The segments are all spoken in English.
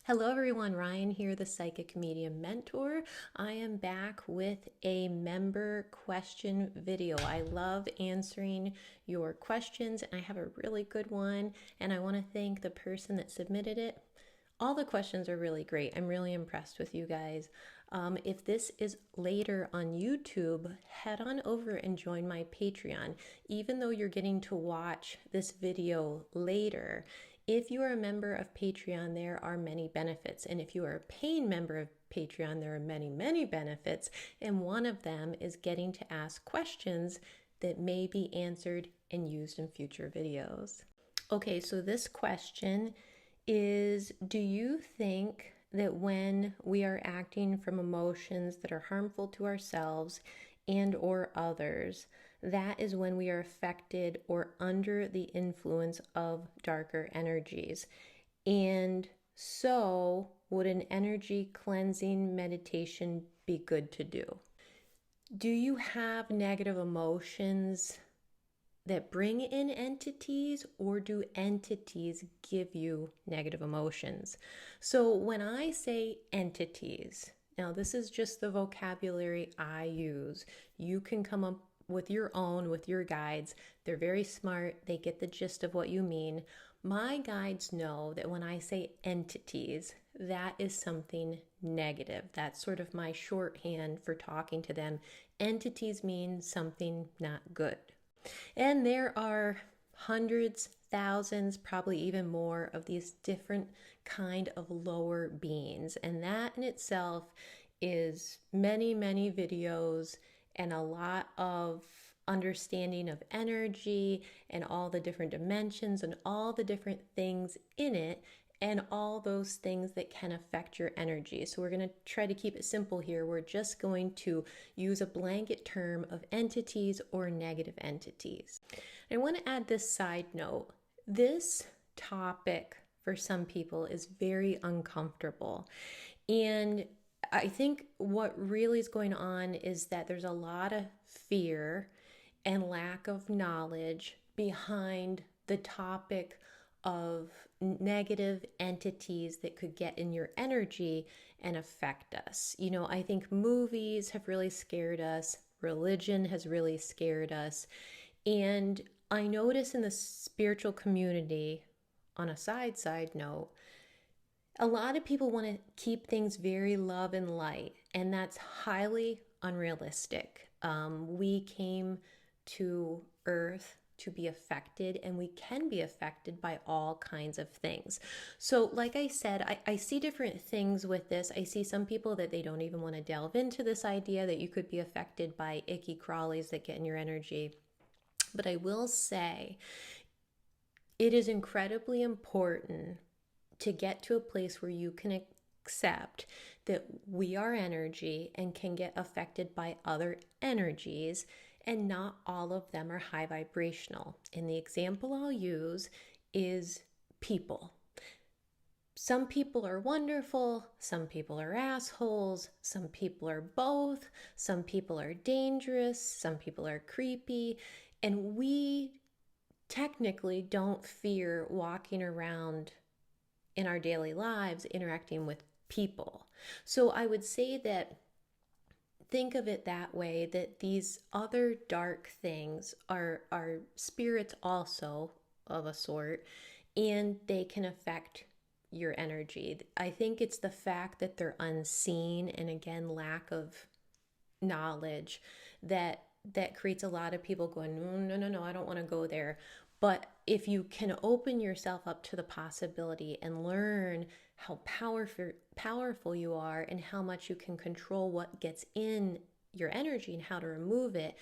Hello everyone, Ryan here, the Psychic Medium Mentor. I am back with a member question video. I love answering your questions and I have a really good one and I want to thank the person that submitted it. All the questions are really great. I'm really impressed with you guys. If this is later on YouTube, head on over and join my Patreon. Even though you're getting to watch this video later, if you are a member of Patreon, there are many benefits. And if you are a paying member of Patreon, there are many, many benefits. And one of them is getting to ask questions that may be answered and used in future videos. Okay, so this question is, do you think that when we are acting from emotions that are harmful to ourselves and or others, that is when we are affected or under the influence of darker energies? And so would an energy cleansing meditation be good to do? Do you have negative emotions that bring in entities, or do entities give you negative emotions? So when I say entities, now this is just the vocabulary I use. You can come up with your own, with your guides. They're very smart. They get the gist of what you mean. My guides know that when I say entities, that is something negative. That's sort of my shorthand for talking to them. Entities mean something not good. And there are hundreds, thousands, probably even more of these different kind of lower beings. And that in itself is many, many videos and a lot of understanding of energy and all the different dimensions and all the different things in it and all those things that can affect your energy. So we're going to try to keep it simple here. We're just going to use a blanket term of entities or negative entities. I want to add this side note. This topic for some people is very uncomfortable. And I think what really is going on is that there's a lot of fear and lack of knowledge behind the topic of negative entities that could get in your energy and affect us. You know, I think movies have really scared us. Religion has really scared us. And I notice in the spiritual community, on a side note, a lot of people want to keep things very love and light, and that's highly unrealistic. We came to Earth to be affected, and we can be affected by all kinds of things. So like I said, I see different things with this. I see some people that they don't even want to delve into this idea that you could be affected by icky crawlies that get in your energy. But I will say it is incredibly important to get to a place where you can accept that we are energy and can get affected by other energies, and not all of them are high vibrational. And the example I'll use is people. Some people are wonderful, some people are assholes, some people are both, some people are dangerous, some people are creepy, and we technically don't fear walking around in our daily lives interacting with people. So I would say that think of it that way, that these other dark things are spirits also of a sort, and they can affect your energy. I think it's the fact that they're unseen, and again, lack of knowledge that creates a lot of people going, no, I don't want to go there. But if you can open yourself up to the possibility and learn how powerful you are and how much you can control what gets in your energy and how to remove it,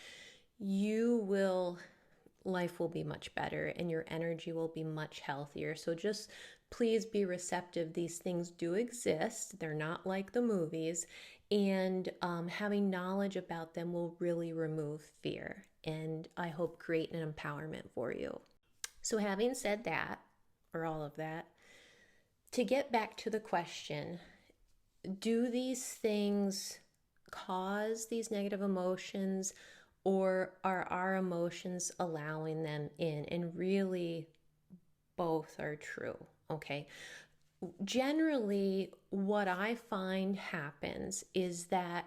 life will be much better and your energy will be much healthier. So just please be receptive. These things do exist. They're not like the movies. And having knowledge about them will really remove fear, and I hope create an empowerment for you. So having said that, or all of that, to get back to the question, do these things cause these negative emotions, or are our emotions allowing them in? And really, both are true, okay? generally, what I find happens is that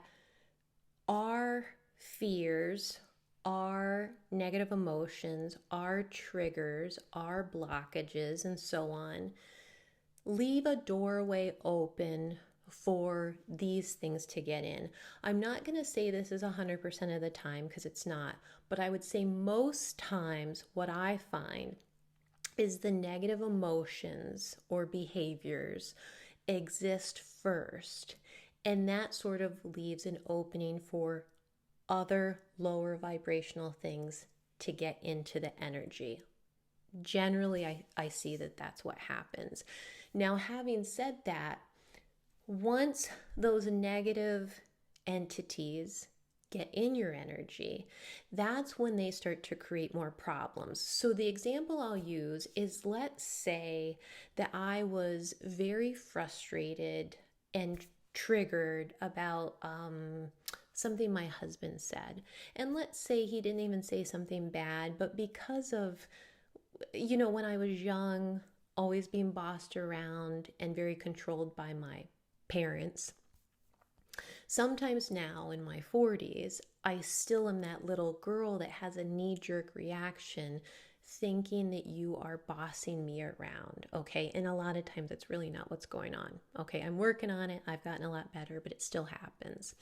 our fears, our negative emotions, our triggers, our blockages, and so on leave a doorway open for these things to get in. I'm not going to say this is 100% of the time because it's not, but I would say most times what I find is the negative emotions or behaviors exist first, and that sort of leaves an opening for other lower vibrational things to get into the energy. Generally, I see that that's what happens. Now, having said that, once those negative entities get in your energy, that's when they start to create more problems. So the example I'll use is, let's say that I was very frustrated and triggered about something my husband said. And let's say he didn't even say something bad, but because of, when I was young, always being bossed around and very controlled by my parents. Sometimes now in my 40s, I still am that little girl that has a knee-jerk reaction thinking that you are bossing me around, okay? And a lot of times it's really not what's going on, okay? I'm working on it. I've gotten a lot better, but it still happens.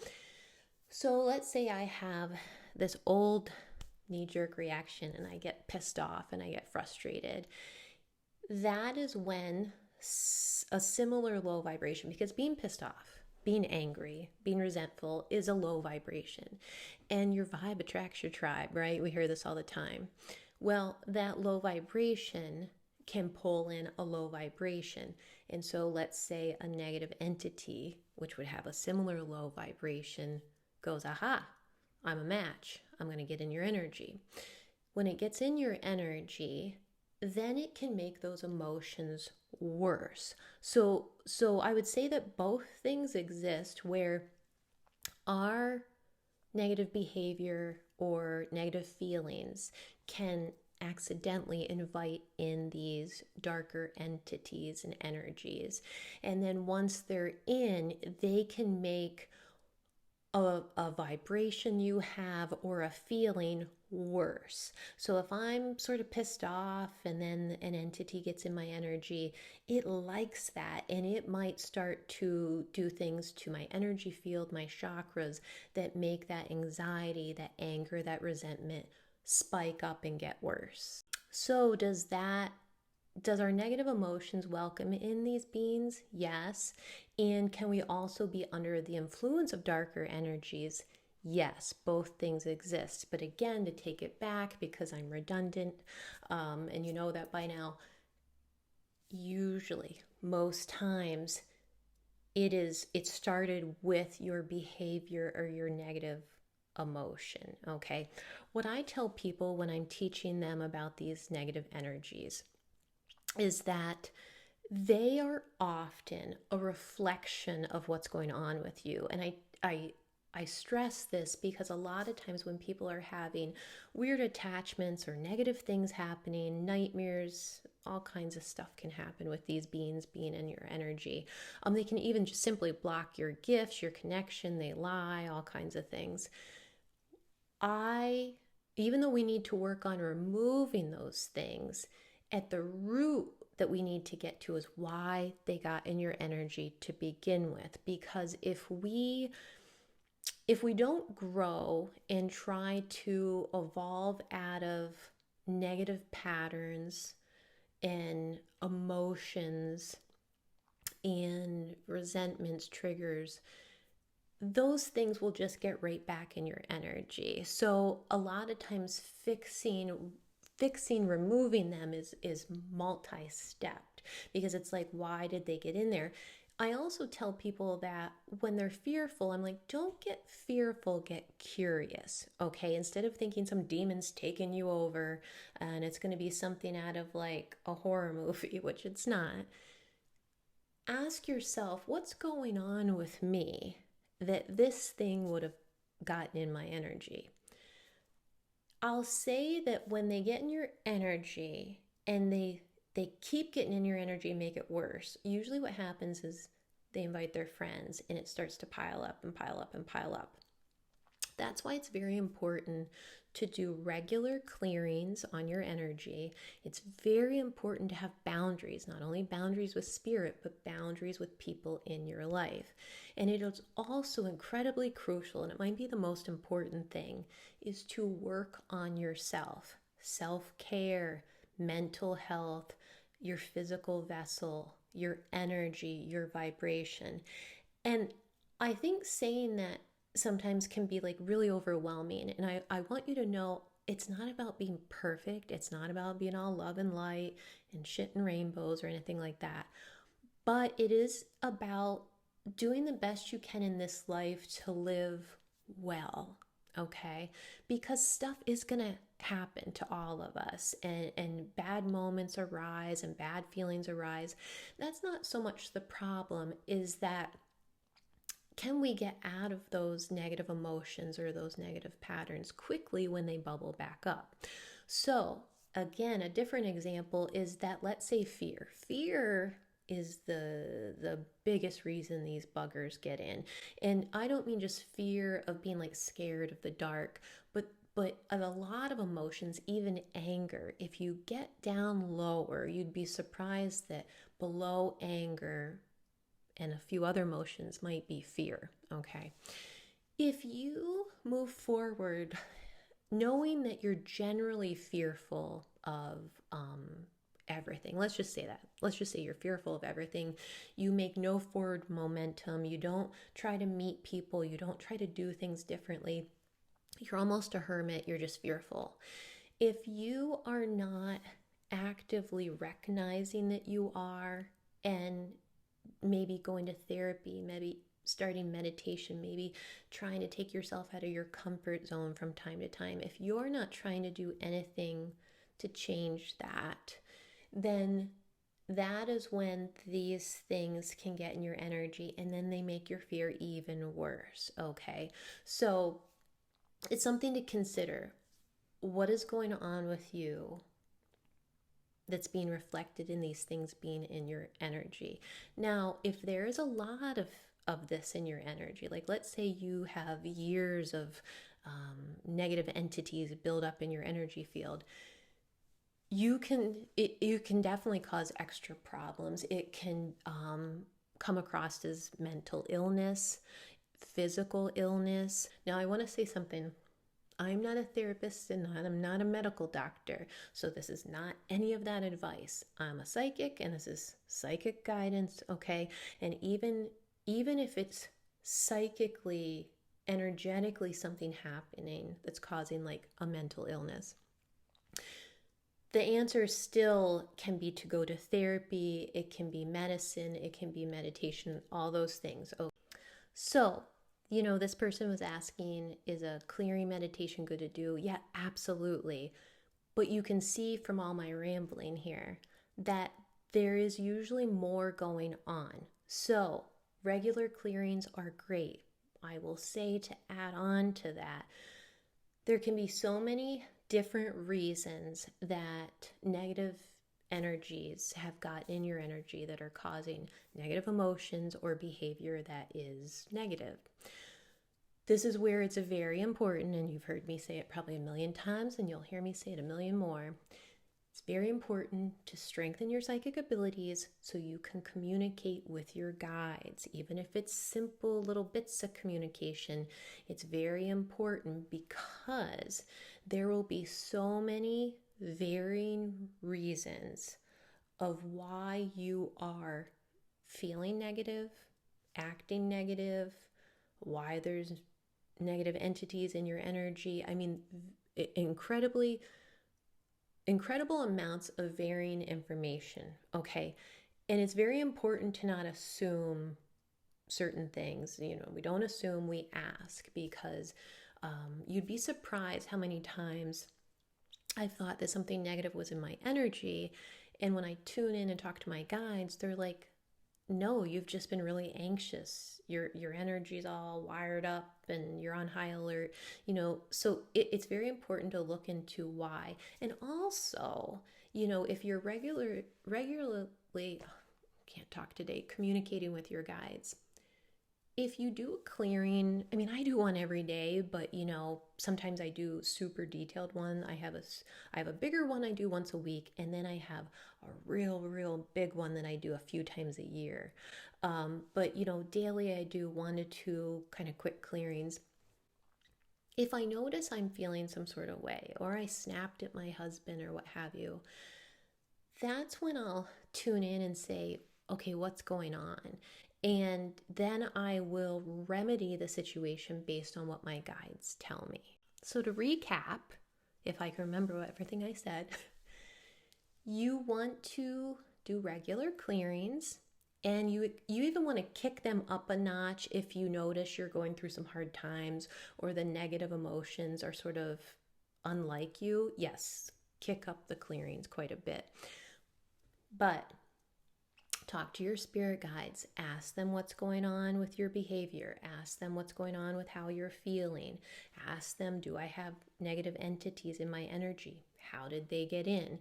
So let's say I have this old knee-jerk reaction and I get pissed off and I get frustrated. That is when a similar low vibration, because being pissed off, being angry, being resentful is a low vibration. And your vibe attracts your tribe, right? We hear this all the time. Well, that low vibration can pull in a low vibration. And so let's say a negative entity, which would have a similar low vibration, goes, aha, I'm a match. I'm going to get in your energy. When it gets in your energy, then it can make those emotions worse. So I would say that both things exist, where our negative behavior or negative feelings can accidentally invite in these darker entities and energies. And then once they're in, they can make a vibration you have or a feeling worse. So if I'm sort of pissed off and then an entity gets in my energy, it likes that, and it might start to do things to my energy field, my chakras, that make that anxiety, that anger, that resentment spike up and get worse. So does our negative emotions welcome in these beings? Yes. And can we also be under the influence of darker energies? Yes, both things exist. But again, to take it back, because I'm redundant, and you know that by now, usually, most times, it started with your behavior or your negative emotion, okay? What I tell people when I'm teaching them about these negative energies is that they are often a reflection of what's going on with you. And I stress this because a lot of times when people are having weird attachments or negative things happening, nightmares, all kinds of stuff can happen with these beings being in your energy. They can even just simply block your gifts, your connection, they lie, all kinds of things. Even though we need to work on removing those things, at the root that we need to get to is why they got in your energy to begin with. Because if we don't grow and try to evolve out of negative patterns and emotions and resentments, triggers, those things will just get right back in your energy. So a lot of times removing them is multi-stepped, because it's like, why did they get in there? I also tell people that when they're fearful, I'm like, don't get fearful, get curious, okay? Instead of thinking some demon's taking you over and it's going to be something out of like a horror movie, which it's not. Ask yourself, what's going on with me that this thing would have gotten in my energy? I'll say that when they get in your energy and they they keep getting in your energy and make it worse. Usually what happens is they invite their friends and it starts to pile up and pile up and pile up. That's why it's very important to do regular clearings on your energy. It's very important to have boundaries, not only boundaries with spirit, but boundaries with people in your life. And it is also incredibly crucial, and it might be the most important thing, is to work on yourself. Self-care, mental health, your physical vessel, your energy, your vibration. And I think saying that sometimes can be like really overwhelming. And I want you to know it's not about being perfect. It's not about being all love and light and shit and rainbows or anything like that. But it is about doing the best you can in this life to live well, okay? Because stuff is going to happen to all of us, and bad moments arise and bad feelings arise. That's not so much the problem, is that can we get out of those negative emotions or those negative patterns quickly when they bubble back up? So again, a different example is that, let's say, fear. Fear is the biggest reason these buggers get in. And I don't mean just fear of being like scared of the dark, but of a lot of emotions, even anger. If you get down lower, you'd be surprised that below anger and a few other emotions might be fear, okay? If you move forward knowing that you're generally fearful of everything, let's just say that. Let's just say you're fearful of everything. You make no forward momentum. You don't try to meet people. You don't try to do things differently. You're almost a hermit. You're just fearful. If you are not actively recognizing that you are, and maybe going to therapy, maybe starting meditation, maybe trying to take yourself out of your comfort zone from time to time, if you're not trying to do anything to change that, then that is when these things can get in your energy, and then they make your fear even worse, okay? So it's something to consider. What is going on with you that's being reflected in these things being in your energy? Now, if there is a lot of this in your energy, like let's say you have years of negative entities build up in your energy field, you can definitely cause extra problems. It can come across as mental illness, physical illness. Now, I want to say something. I'm not a therapist and I'm not a medical doctor, so this is not any of that advice. I'm a psychic and this is psychic guidance, okay? And even if it's psychically, energetically something happening that's causing like a mental illness, the answer still can be to go to therapy. It can be medicine, it can be meditation, all those things. Okay. So this person was asking, is a clearing meditation good to do? Yeah, absolutely. But you can see from all my rambling here that there is usually more going on. So regular clearings are great. I will say, to add on to that, there can be so many different reasons that negative energies have gotten in your energy that are causing negative emotions or behavior that is negative. This is where it's very important, and you've heard me say it probably a million times, and you'll hear me say it a million more. It's very important to strengthen your psychic abilities so you can communicate with your guides. Even if it's simple little bits of communication, it's very important because there will be so many varying reasons of why you are feeling negative, acting negative, why there's negative entities in your energy. I mean, incredible amounts of varying information, okay? And it's very important to not assume certain things. We don't assume, we ask, because you'd be surprised how many times I've thought that something negative was in my energy, and when I tune in and talk to my guides, they're like, no, you've just been really anxious. Your energy's all wired up and you're on high alert, So it's very important to look into why. And also, if you're regularly can't talk today, communicating with your guides. If you do a clearing, I mean, I do one every day, but sometimes I do super detailed one. I have a bigger one I do once a week, and then I have a real big one that I do a few times a year. But daily I do 1 to 2 kind of quick clearings. If I notice I'm feeling some sort of way, or I snapped at my husband or what have you, that's when I'll tune in and say, okay, what's going on? And then I will remedy the situation based on what my guides tell me. So to recap, if I can remember everything I said, you want to do regular clearings, and you even want to kick them up a notch if you notice you're going through some hard times or the negative emotions are sort of unlike you. Yes, kick up the clearings quite a bit. But talk to your spirit guides. Ask them what's going on with your behavior. Ask them what's going on with how you're feeling. Ask them, do I have negative entities in my energy? How did they get in?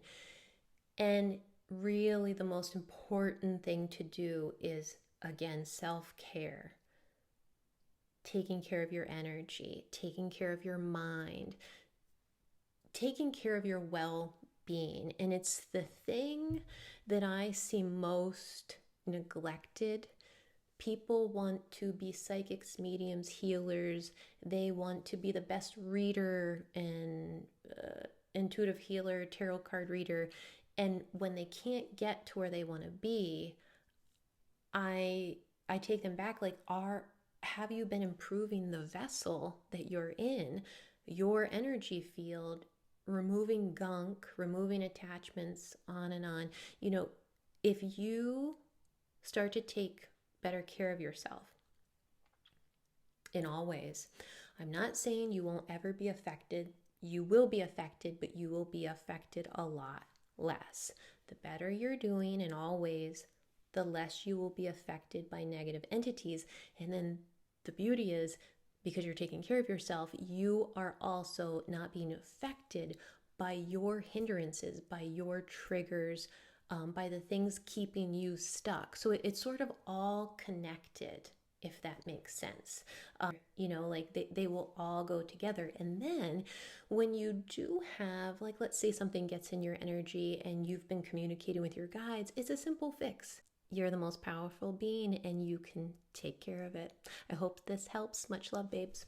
And really, the most important thing to do is, again, self-care. Taking care of your energy, taking care of your mind, taking care of your well-being. And it's the thing that I see most neglected. People want to be psychics, mediums, healers. They want to be the best reader and intuitive healer, tarot card reader. And when they can't get to where they want to be, I take them back, like, have you been improving the vessel that you're in, your energy field, removing gunk, removing attachments, on and on. If you start to take better care of yourself in all ways, I'm not saying you won't ever be affected. You will be affected, but you will be affected a lot less. The better you're doing in all ways, the less you will be affected by negative entities. And then the beauty is, because you're taking care of yourself, you are also not being affected by your hindrances, by your triggers, by the things keeping you stuck. So it's sort of all connected, if that makes sense. Like they will all go together. And then when you do have, like, let's say something gets in your energy and you've been communicating with your guides, it's a simple fix. You're the most powerful being and you can take care of it. I hope this helps. Much love, babes.